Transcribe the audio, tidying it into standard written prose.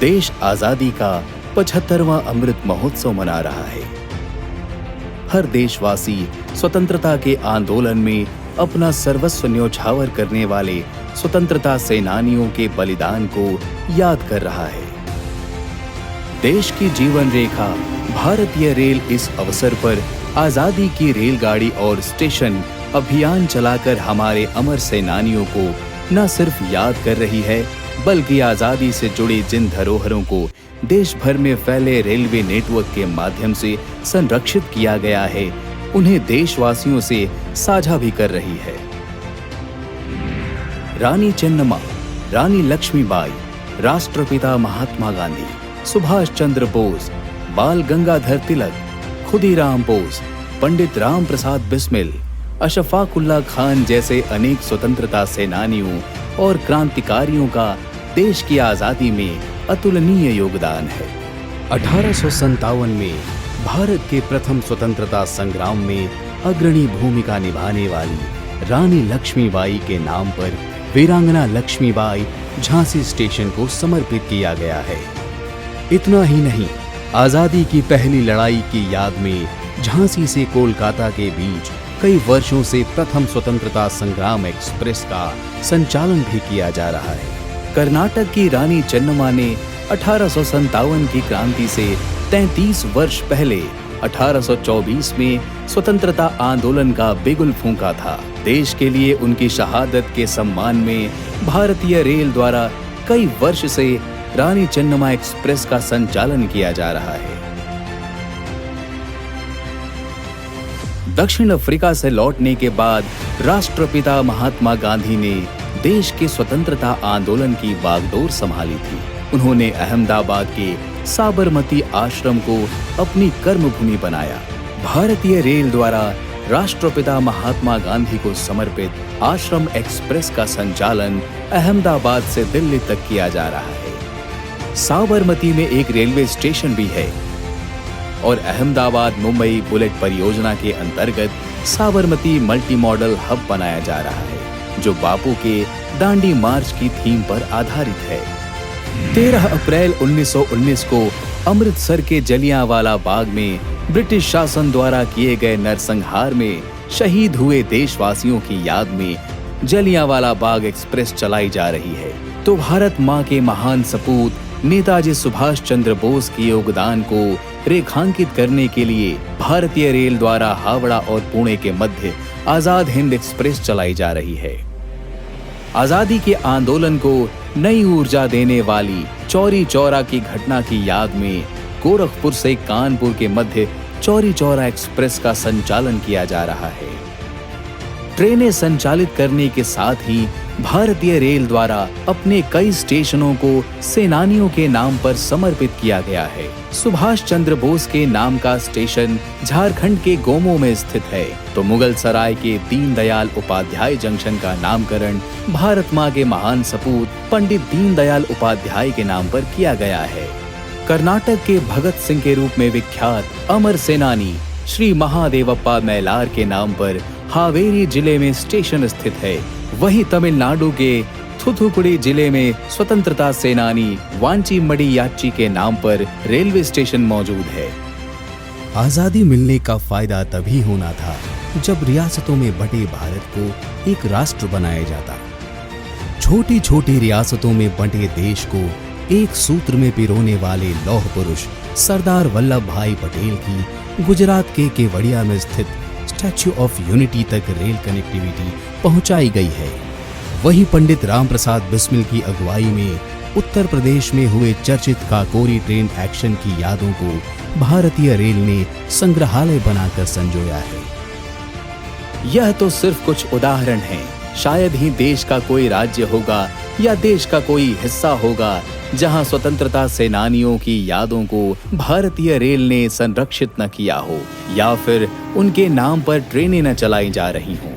देश आजादी का 75वां अमृत महोत्सव मना रहा है। हर देशवासी स्वतंत्रता के आंदोलन में अपना सर्वस्व न्योछावर करने वाले स्वतंत्रता सेनानियों के बलिदान को याद कर रहा है। देश की जीवन रेखा भारतीय रेल इस अवसर पर आजादी की रेलगाड़ी और स्टेशन अभियान चलाकर हमारे अमर सेनानियों को न सिर्फ याद कर रही है, बल्कि आजादी से जुड़ी जिन धरोहरों को देश भर में फैले रेलवे नेटवर्क के माध्यम से संरक्षित किया गया है, उन्हें देशवासियों से साझा भी कर रही है। रानी चेन्नम्मा, रानी लक्ष्मीबाई, राष्ट्रपिता महात्मा गांधी, सुभाष चंद्र बोस, बाल गंगाधर तिलक, खुदीराम बोस, पंडित राम प्रसाद बिस्मिल, अशफाकुल्लाह खान जैसे अनेक स्वतंत्रता सेनानियों और क्रांतिकारियों का देश की आजादी में अतुलनीय योगदान है। 1857 में भारत के प्रथम स्वतंत्रता संग्राम में अग्रणी भूमिका निभाने वाली रानी लक्ष्मीबाई के नाम पर वीरांगना लक्ष्मीबाई झांसी स्टेशन को समर्पित किया गया है। इतना ही नहीं, आजादी की पहली लड़ाई की याद में झांसी से कोलकाता के बीच कई वर्षों से प्रथम स्वतंत्रता संग्राम एक्सप्रेस का संचालन भी किया जा रहा है। कर्नाटक की रानी चेन्नम्मा ने 1857 की क्रांति से 33 वर्ष पहले 1824 में स्वतंत्रता आंदोलन का बिगुल फूंका था। देश के लिए उनकी शहादत के सम्मान में भारतीय रेल द्वारा कई वर्ष से रानी चेन्नम्मा एक्सप्रेस का संचालन किया जा रहा है। दक्षिण अफ्रीका से लौटने के बाद राष्ट्रपिता महात्मा गांधी ने देश के स्वतंत्रता आंदोलन की बागडोर संभाली थी। उन्होंने अहमदाबाद के साबरमती आश्रम को अपनी कर्मभूमि बनाया। भारतीय रेल द्वारा राष्ट्रपिता महात्मा गांधी को समर्पित आश्रम एक्सप्रेस का संचालन अहमदाबाद से दिल्ली तक किया जा रहा है। साबरमती में एक रेलवे स्टेशन भी है और अहमदाबाद मुंबई बुलेट परियोजना के अंतर्गत साबरमती मल्टी मॉडल हब बनाया जा रहा है, जो बापू के दांडी मार्च की थीम पर आधारित है। 13 अप्रैल 1919 को अमृतसर के जलियांवाला बाग में ब्रिटिश शासन द्वारा किए गए नरसंहार में शहीद हुए देशवासियों की याद में जलियांवाला बाग एक्सप्रेस चलाई जा रही है। तो भारत माँ के महान सपूत नेताजी सुभाष चंद्र बोस के योगदान को रेखांकित करने के लिए भारतीय रेल द्वारा हावड़ा और पुणे के मध्य आजाद हिंद एक्सप्रेस चलाई जा रही है। आजादी के आंदोलन को नई ऊर्जा देने वाली चौरी चौरा की घटना की याद में गोरखपुर से कानपुर के मध्य चौरी चौरा एक्सप्रेस का संचालन किया जा रहा है। ट्रेनें संचालित करने के साथ ही भारतीय रेल द्वारा अपने कई स्टेशनों को सेनानियों के नाम पर समर्पित किया गया है। सुभाष चंद्र बोस के नाम का स्टेशन झारखंड के गोमो में स्थित है, तो मुगल सराय के दीनदयाल उपाध्याय जंक्शन का नामकरण भारत माँ के महान सपूत पंडित दीनदयाल उपाध्याय के नाम पर किया गया है। कर्नाटक के भगत सिंह के रूप में विख्यात अमर सेनानी श्री महादेवप्पा मैलार के नाम पर हावेरी जिले में स्टेशन स्थित है। वहीं तमिलनाडु के थूथुकुडी जिले में स्वतंत्रता सेनानी वांची मडियाच्ची के नाम पर रेलवे स्टेशन मौजूद है। आजादी मिलने का फायदा तभी होना था जब रियासतों में बंटे भारत को एक राष्ट्र बनाया जाता। छोटी छोटी रियासतों में बंटे देश को एक सूत्र में पिरोने वाले लौह पुरुष सरदार वल्लभ भाई पटेल की गुजरात के केवड़िया में स्थित स्टैच्यू ऑफ यूनिटी तक रेल कनेक्टिविटी पहुंचाई गई है। वहीं पंडित राम प्रसाद बिस्मिल की अगुवाई में उत्तर प्रदेश में हुए चर्चित काकोरी ट्रेन एक्शन की यादों को भारतीय रेल ने संग्रहालय बनाकर संजोया है। यह तो सिर्फ कुछ उदाहरण हैं। शायद ही देश का कोई राज्य होगा या देश का कोई हिस्सा होगा जहां स्वतंत्रता सेनानियों की यादों को भारतीय रेल ने संरक्षित न किया हो या फिर उनके नाम पर ट्रेनें न चलाई जा रही हों।